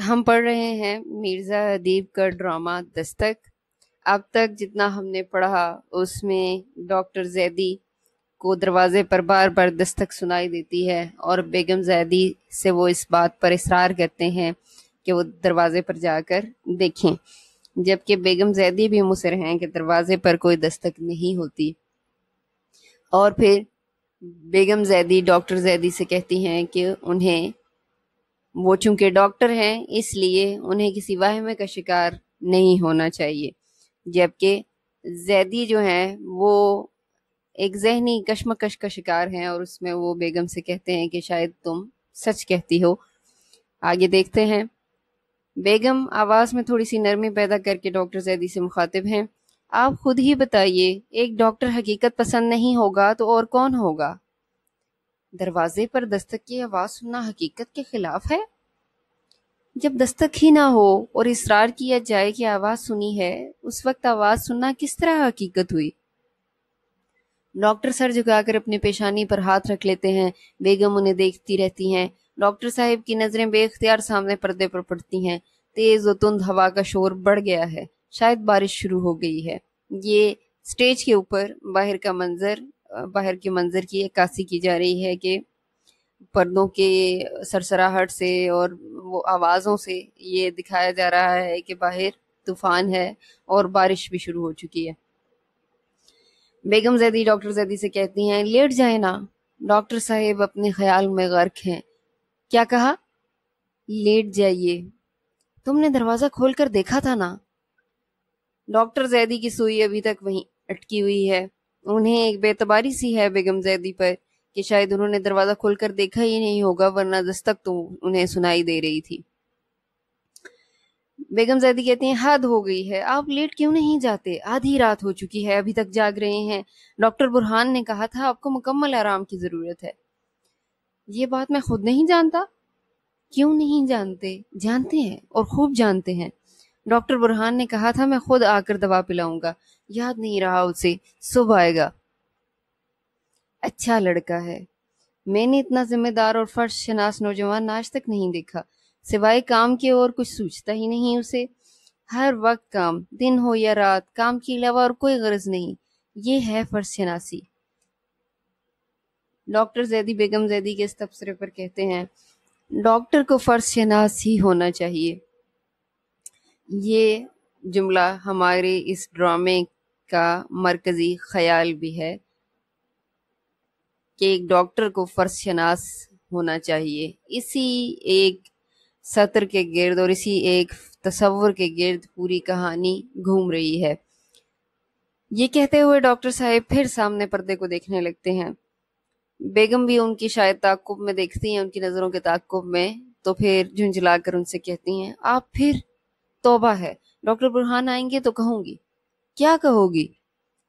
ہم پڑھ رہے ہیں مرزا ادیب کا ڈرامہ دستک۔ اب تک جتنا ہم نے پڑھا اس میں ڈاکٹر زیدی کو دروازے پر بار بار دستک سنائی دیتی ہے اور بیگم زیدی سے وہ اس بات پر اصرار کرتے ہیں کہ وہ دروازے پر جا کر دیکھیں، جبکہ بیگم زیدی بھی مصر ہیں کہ دروازے پر کوئی دستک نہیں ہوتی۔ اور پھر بیگم زیدی ڈاکٹر زیدی سے کہتی ہیں کہ وہ چونکہ ڈاکٹر ہیں اس لیے انہیں کسی واہمے کا شکار نہیں ہونا چاہیے، جبکہ زیدی جو ہیں وہ ایک ذہنی کشمکش کا شکار ہیں اور اس میں وہ بیگم سے کہتے ہیں کہ شاید تم سچ کہتی ہو۔ آگے دیکھتے ہیں۔ بیگم آواز میں تھوڑی سی نرمی پیدا کر کے ڈاکٹر زیدی سے مخاطب ہیں، آپ خود ہی بتائیے، ایک ڈاکٹر حقیقت پسند نہیں ہوگا تو اور کون ہوگا؟ دروازے پر دستک کی آواز سننا حقیقت کے خلاف ہے؟ جب دستک ہی نہ ہو اور اصرار کیا جائے کہ آواز سنی ہے، اس وقت آواز سننا کس طرح حقیقت ہوئی؟ ڈاکٹر سر جھکا کر اپنی پیشانی پر ہاتھ رکھ لیتے ہیں۔ بیگم انہیں دیکھتی رہتی ہیں۔ ڈاکٹر صاحب کی نظریں بے اختیار سامنے پردے پر پڑتی ہیں۔ تیز و تند ہوا کا شور بڑھ گیا ہے، شاید بارش شروع ہو گئی ہے۔ یہ سٹیج کے اوپر باہر کے منظر کی عکاسی کی جا رہی ہے کہ پردوں کے سرسراہٹ سے اور وہ آوازوں سے یہ دکھایا جا رہا ہے کہ باہر طوفان ہے اور بارش بھی شروع ہو چکی ہے۔ بیگم زیدی ڈاکٹر زیدی سے کہتی ہیں، لیٹ جائیں نا۔ ڈاکٹر صاحب اپنے خیال میں غرق ہیں۔ کیا کہا؟ لیٹ جائیے۔ تم نے دروازہ کھول کر دیکھا تھا نا؟ ڈاکٹر زیدی کی سوئی ابھی تک وہیں اٹکی ہوئی ہے۔ انہیں ایک بے اعتباری سی ہے بیگم زیدی پر کہ شاید انہوں نے دروازہ کھول کر دیکھا ہی نہیں ہوگا، ورنہ دستک تو انہیں سنائی دے رہی تھی۔ بیگم زیدی کہتی ہیں، حد ہو گئی ہے، آپ لیٹ کیوں نہیں جاتے؟ آدھی رات ہو چکی ہے، ابھی تک جاگ رہے ہیں۔ ڈاکٹر برہان نے کہا تھا آپ کو مکمل آرام کی ضرورت ہے۔ یہ بات میں خود نہیں جانتا؟ کیوں نہیں جانتے؟ جانتے ہیں اور خوب جانتے ہیں۔ ڈاکٹر برہان نے کہا تھا میں خود آ کر دوا پلاؤں گا، یاد نہیں رہا اسے، صبح آئے گا۔ اچھا لڑکا ہے، میں نے اتنا ذمہ دار اور فرض شناس نوجوان آج تک نہیں دیکھا۔ سوائے کام کے اور کچھ سوچتا ہی نہیں اسے۔ ہر وقت کام، دن ہو یا رات، کام کے علاوہ اور کوئی غرض نہیں۔ یہ ہے فرض شناسی۔ ڈاکٹر زیدی بیگم زیدی کے اس تبصرے پر کہتے ہیں، ڈاکٹر کو فرض شناس ہی ہونا چاہیے۔ یہ جملہ ہمارے اس ڈرامے کا مرکزی خیال بھی ہے کہ ایک ڈاکٹر کو فرض شناس ہونا چاہیے۔ اسی ایک سطر کے گرد اور اسی ایک تصور کے گرد پوری کہانی گھوم رہی ہے۔ یہ کہتے ہوئے ڈاکٹر صاحب پھر سامنے پردے کو دیکھنے لگتے ہیں۔ بیگم بھی ان کی شاید تعاقب میں دیکھتی ہیں، ان کی نظروں کے تعاقب میں، تو پھر جھنجھلا کر ان سے کہتی ہیں، آپ پھر؟ توبہ ہے، ڈاکٹر برہان آئیں گے تو کہوں گی۔ کیا کہو گی؟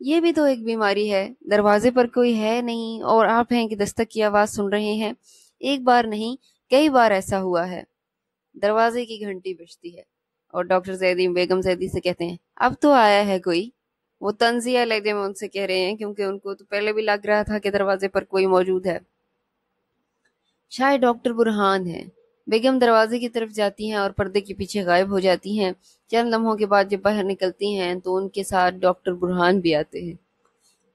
یہ بھی تو ایک بیماری ہے، دروازے پر کوئی ہے نہیں اور آپ ہیں کہ دستک کی آواز سن رہے ہیں۔ ایک بار نہیں، کئی بار ایسا ہوا ہے۔ دروازے کی گھنٹی بجتی ہے اور ڈاکٹر زیدی بیگم زیدی سے کہتے ہیں، اب تو آیا ہے کوئی۔ وہ طنزیہ لہجے میں ان سے کہہ رہے ہیں کیونکہ ان کو تو پہلے بھی لگ رہا تھا کہ دروازے پر کوئی موجود ہے۔ شاید ڈاکٹر برہان ہے۔ بیگم دروازے کی طرف جاتی ہیں اور پردے کے پیچھے غائب ہو جاتی ہیں۔ چند لمحوں کے بعد جب باہر نکلتی ہیں تو ان کے ساتھ ڈاکٹر برہان بھی آتے ہیں۔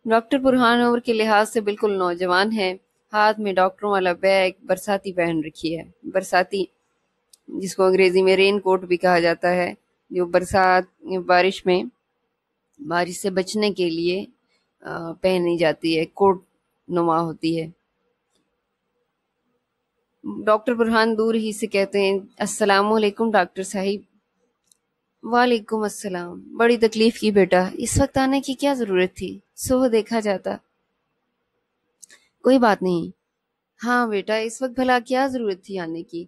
ڈاکٹر برہان عمر کے لحاظ سے بالکل نوجوان ہیں۔ ہاتھ میں ڈاکٹروں والا بیگ برساتی پہن رکھی ہے۔ برساتی جس کو انگریزی میں رین کوٹ بھی کہا جاتا ہے، جو بارش سے بچنے کے لیے پہنی جاتی ہے، کوٹ نما ہوتی ہے۔ ڈاکٹر برہان دور ہی سے کہتے ہیں، السلام علیکم ڈاکٹر صاحب۔ وعلیکم السلام۔ بڑی تکلیف کی بیٹا، اس وقت آنے کی کیا ضرورت تھی؟ صبح دیکھا جاتا۔ کوئی بات نہیں۔ ہاں بیٹا، اس وقت بھلا کیا ضرورت تھی آنے کی؟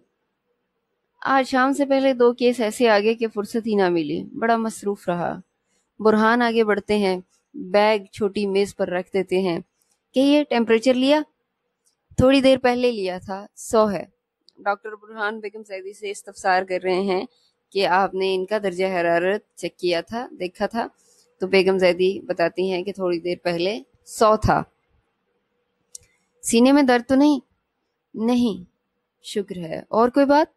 آج شام سے پہلے 2 کیس ایسے آگے کہ فرصت ہی نہ ملی، بڑا مصروف رہا۔ برہان آگے بڑھتے ہیں، بیگ چھوٹی میز پر رکھ دیتے ہیں۔ کہیے، ٹیمپریچر لیا؟ تھوڑی دیر پہلے لیا تھا، 100 ہے۔ ڈاکٹر برہان بیگم زیدی سے استفسار کر رہے ہیں کہ آپ نے ان کا درجہ حرارت چیک کیا تھا، دیکھا تھا؟ تو بیگم زیدی بتاتی ہیں کہ تھوڑی دیر پہلے 100 تھا۔ سینے میں درد تو نہیں؟ نہیں، شکر ہے۔ اور کوئی بات؟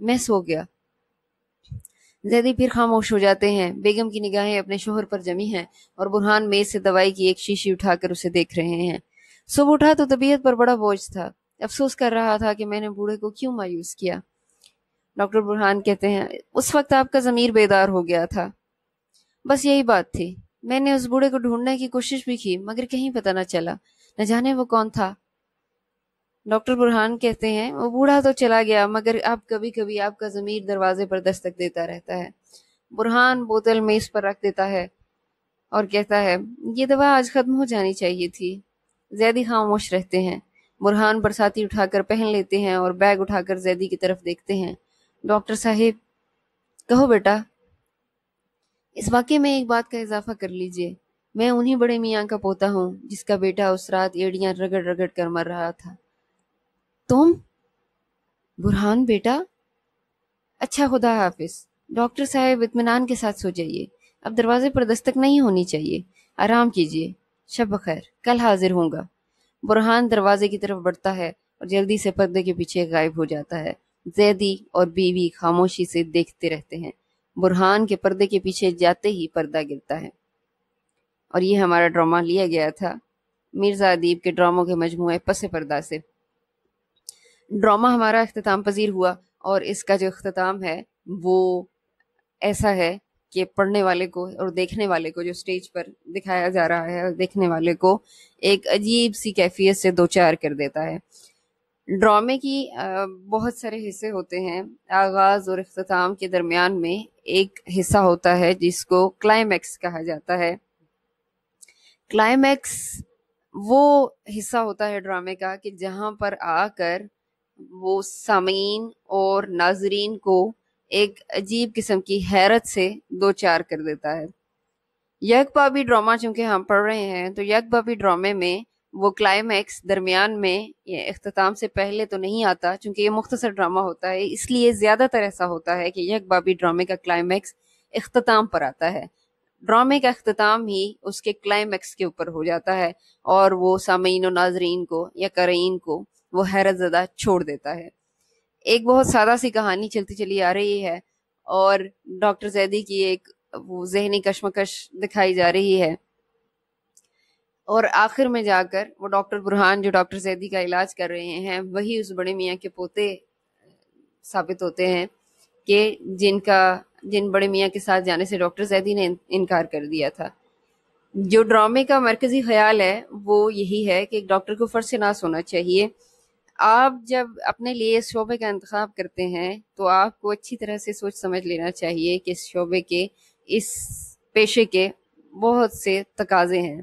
میں سو گیا۔ زیدی پھر خاموش ہو جاتے ہیں۔ بیگم کی نگاہیں اپنے شوہر پر جمی ہیں اور برہان میز سے دوائی کی ایک شیشی اٹھا کر اسے دیکھ رہے ہیں۔ صبح اٹھا تو طبیعت پر بڑا بوجھ تھا، افسوس کر رہا تھا کہ میں نے بوڑھے کو کیوں مایوس کیا۔ ڈاکٹر برہان کہتے ہیں اس وقت آپ کا ضمیر بیدار ہو گیا تھا، بس یہی بات تھی۔ میں نے اس بوڑھے کو ڈھونڈنے کی کوشش بھی کی مگر کہیں پتہ نہ چلا، نہ جانے وہ کون تھا۔ ڈاکٹر برہان کہتے ہیں وہ بوڑھا تو چلا گیا مگر اب کبھی کبھی آپ کا ضمیر دروازے پر دستک دیتا رہتا ہے۔ برہان بوتل میز پر رکھ دیتا ہے اور کہتا ہے یہ دوا آج ختم ہو جانی چاہیے تھی۔ زیدی خاموش رہتے ہیں۔ برہان برساتی اٹھا کر پہن لیتے ہیں اور بیگ اٹھا کر زیدی کی طرف دیکھتے ہیں۔ ڈاکٹر صاحب، کہو بیٹا۔ اس واقعے میں ایک بات کا اضافہ کر لیجئے، میں انہی بڑے میاں کا پوتا ہوں جس کا بیٹا اس رات ایڑیاں رگڑ رگڑ کر مر رہا تھا۔ تم؟ برہان بیٹا؟ اچھا، خدا حافظ۔ ڈاکٹر صاحب اطمینان کے ساتھ سو جائیے، اب دروازے پر دستک نہیں ہونی چاہیے، آرام کیجیے، شب بخیر، کل حاضر ہوں گا۔ برہان دروازے کی طرف بڑھتا ہے اور جلدی سے پردے کے پیچھے غائب ہو جاتا ہے۔ زیدی اور بیوی خاموشی سے دیکھتے رہتے ہیں۔ برہان کے پردے کے پیچھے جاتے ہی پردہ گرتا ہے۔ اور یہ ہمارا ڈرامہ لیا گیا تھا مرزا ادیب کے ڈراموں کے مجموعے پس پردہ سے۔ ڈرامہ ہمارا اختتام پذیر ہوا اور اس کا جو اختتام ہے وہ ایسا ہے کہ پڑھنے والے کو اور دیکھنے والے کو، جو سٹیج پر دکھایا جا رہا ہے، اور دیکھنے والے کو ایک عجیب سی کیفیت سے دوچار کر دیتا ہے۔ ڈرامے کی بہت سارے حصے ہوتے ہیں۔ آغاز اور اختتام کے درمیان میں ایک حصہ ہوتا ہے جس کو کلائمیکس کہا جاتا ہے۔ کلائمیکس وہ حصہ ہوتا ہے ڈرامے کا کہ جہاں پر آ کر وہ سامعین اور ناظرین کو ایک عجیب قسم کی حیرت سے دوچار کر دیتا ہے۔ یک بابی ڈرامہ چونکہ ہم پڑھ رہے ہیں تو یک بابی ڈرامے میں وہ کلائمیکس درمیان میں، یہ اختتام سے پہلے تو نہیں آتا چونکہ یہ مختصر ڈرامہ ہوتا ہے، اس لیے زیادہ تر ایسا ہوتا ہے کہ یک بابی ڈرامے کا کلائمیکس اختتام پر آتا ہے۔ ڈرامے کا اختتام ہی اس کے کلائمیکس کے اوپر ہو جاتا ہے اور وہ سامعین و ناظرین کو یا قارئین کو وہ حیرت زدہ چھوڑ دیتا ہے۔ ایک بہت سادہ سی کہانی چلتی چلی آ رہی ہے اور ڈاکٹر زیدی کی ایک وہ ذہنی کشمکش دکھائی جا رہی ہے، اور آخر میں جا کر وہ ڈاکٹر برہان جو ڈاکٹر زیدی کا علاج کر رہے ہیں وہی اس بڑے میاں کے پوتے ثابت ہوتے ہیں کہ جن بڑے میاں کے ساتھ جانے سے ڈاکٹر زیدی نے انکار کر دیا تھا۔ جو ڈرامے کا مرکزی خیال ہے وہ یہی ہے کہ ایک ڈاکٹر کو فرض ناس ہونا چاہیے۔ آپ جب اپنے لیے اس شعبے کا انتخاب کرتے ہیں تو آپ کو اچھی طرح سے سوچ سمجھ لینا چاہیے کہ اس شعبے کے، اس پیشے کے بہت سے تقاضے ہیں۔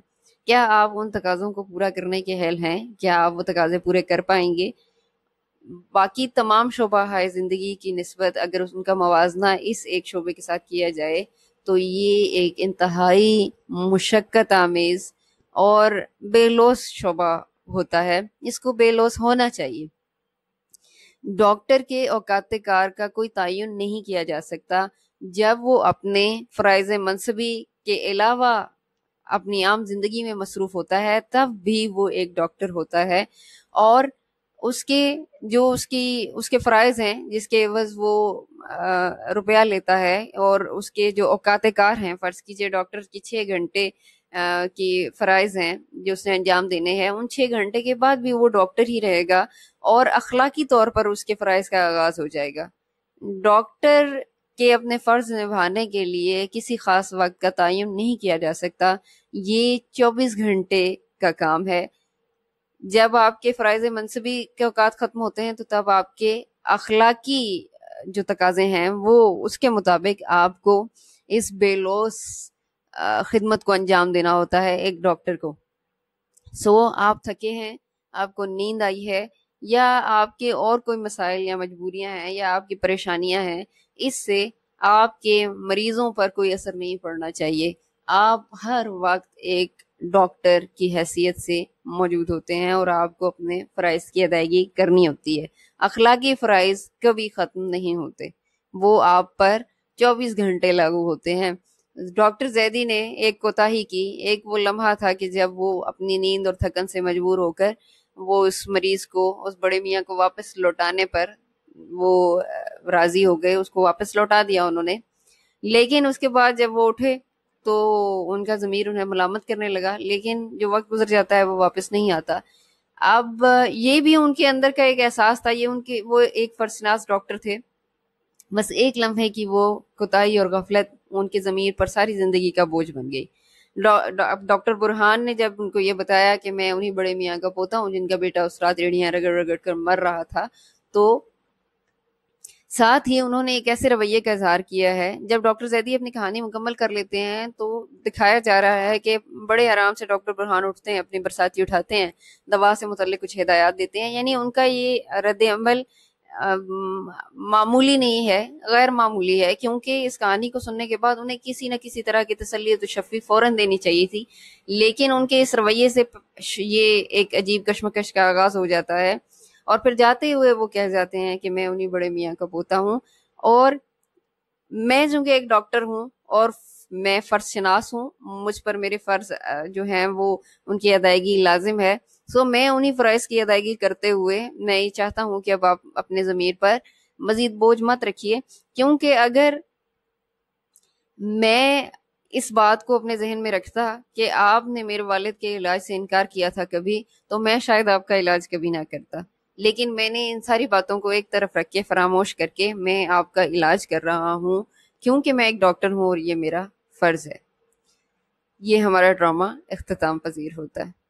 کیا آپ ان تقاضوں کو پورا کرنے کے اہل ہیں؟ کیا آپ وہ تقاضے پورے کر پائیں گے؟ باقی تمام شعبہ ہائے زندگی کی نسبت اگر ان کا موازنہ اس ایک شعبے کے ساتھ کیا جائے تو یہ ایک انتہائی مشقت آمیز اور بے لوث شعبہ ہوتا ہے، اس کو بے لوث ہونا چاہیے۔ ڈاکٹر کے اوقات کار کا کوئی تعین نہیں کیا جا سکتا جب وہ اپنے فرائض منصبی کے علاوہ اپنی عام زندگی میں مصروف ہوتا ہے، تب بھی وہ ایک ڈاکٹر ہوتا ہے، اور اس کے فرائض ہیں جس کے عوض وہ روپیہ لیتا ہے، اور اس کے جو اوقات کار ہیں، فرض کیجئے ڈاکٹر کی 6 گھنٹے کی فرائض ہیں جو اس نے انجام دینے ہیں، ان 6 گھنٹے کے بعد بھی وہ ڈاکٹر ہی رہے گا اور اخلاقی طور پر اس کے فرائض کا آغاز ہو جائے گا۔ ڈاکٹر کے اپنے فرض نبھانے کے لیے کسی خاص وقت کا تعین نہیں کیا جا سکتا، یہ 24 گھنٹے کا کام ہے۔ جب آپ کے فرائض منصبی کے اوقات ختم ہوتے ہیں تو تب آپ کے اخلاقی جو تقاضے ہیں وہ اس کے مطابق آپ کو اس بے لوث خدمت کو انجام دینا ہوتا ہے ایک ڈاکٹر کو۔ آپ تھکے ہیں، آپ کو نیند آئی ہے، یا آپ کے اور کوئی مسائل یا مجبوریاں ہیں یا آپ کی پریشانیاں ہیں، اس سے آپ کے مریضوں پر کوئی اثر نہیں پڑنا چاہیے۔ آپ ہر وقت ایک ڈاکٹر کی حیثیت سے موجود ہوتے ہیں اور آپ کو اپنے فرائض کی ادائیگی کرنی ہوتی ہے۔ اخلاقی فرائض کبھی ختم نہیں ہوتے، وہ آپ پر 24 گھنٹے لاگو ہوتے ہیں۔ ڈاکٹر زیدی نے ایک کوتاہی کی، ایک وہ لمحہ تھا کہ جب وہ اپنی نیند اور تھکن سے مجبور ہو کر وہ اس مریض کو، اس بڑے میاں کو واپس لوٹانے پر وہ راضی ہو گئے، اس کو واپس لوٹا دیا انہوں نے. لیکن اس کے بعد جب وہ اٹھے تو ان کا ضمیر انہیں ملامت کرنے لگا، لیکن جو وقت گزر جاتا ہے وہ واپس نہیں آتا. اب یہ بھی ان کے اندر کا ایک احساس تھا، یہ ان کے وہ ایک فرشناس ڈاکٹر تھے، بس ایک لمحے کی وہ کوتاہی اور غفلت ان کے ضمیر پر ساری زندگی کا بوجھ بن گئی. ڈاکٹر برہان نے جب ان کو یہ بتایا کہ میں انہی بڑے میاں کا پوتا ہوں جن کا بیٹا اس رات ایڑیاں رگڑ رگڑ کر مر رہا تھا، تو ساتھ ہی انہوں نے ایک ایسے رویے کا اظہار کیا ہے. جب ڈاکٹر زیدی اپنی کہانی مکمل کر لیتے ہیں تو دکھایا جا رہا ہے کہ بڑے آرام سے ڈاکٹر برہان اٹھتے ہیں، اپنی برساتی اٹھاتے ہیں، دوا سے متعلق کچھ ہدایات دیتے ہیں. یعنی ان کا یہ رد عمل معمولی نہیں ہے، غیر معمولی ہے، کیونکہ اس کہانی کو سننے کے بعد انہیں کسی نہ کسی طرح کی تسلی و تشفی فوراً دینی چاہیے تھی. لیکن ان کے اس رویے سے یہ ایک عجیب کشمکش کا آغاز ہو جاتا ہے، اور پھر جاتے ہوئے وہ کہہ جاتے ہیں کہ میں انہی بڑے میاں کا پوتا ہوں، اور میں چونکہ ایک ڈاکٹر ہوں اور میں فرض شناس ہوں، مجھ پر میرے فرض جو ہیں وہ ان کی ادائیگی لازم ہے. سو میں انہی فرائض کی ادائیگی کرتے ہوئے میں یہ چاہتا ہوں کہ اب آپ اپنے ضمیر پر مزید بوجھ مت رکھیے، کیونکہ اگر میں اس بات کو اپنے ذہن میں رکھتا کہ آپ نے میرے والد کے علاج سے انکار کیا تھا کبھی، تو میں شاید آپ کا علاج کبھی نہ کرتا. لیکن میں نے ان ساری باتوں کو ایک طرف رکھ کے، فراموش کر کے، میں آپ کا علاج کر رہا ہوں کیونکہ میں ایک ڈاکٹر ہوں اور یہ میرا فرض ہے. یہ ہمارا ڈرامہ اختتام پذیر ہوتا ہے.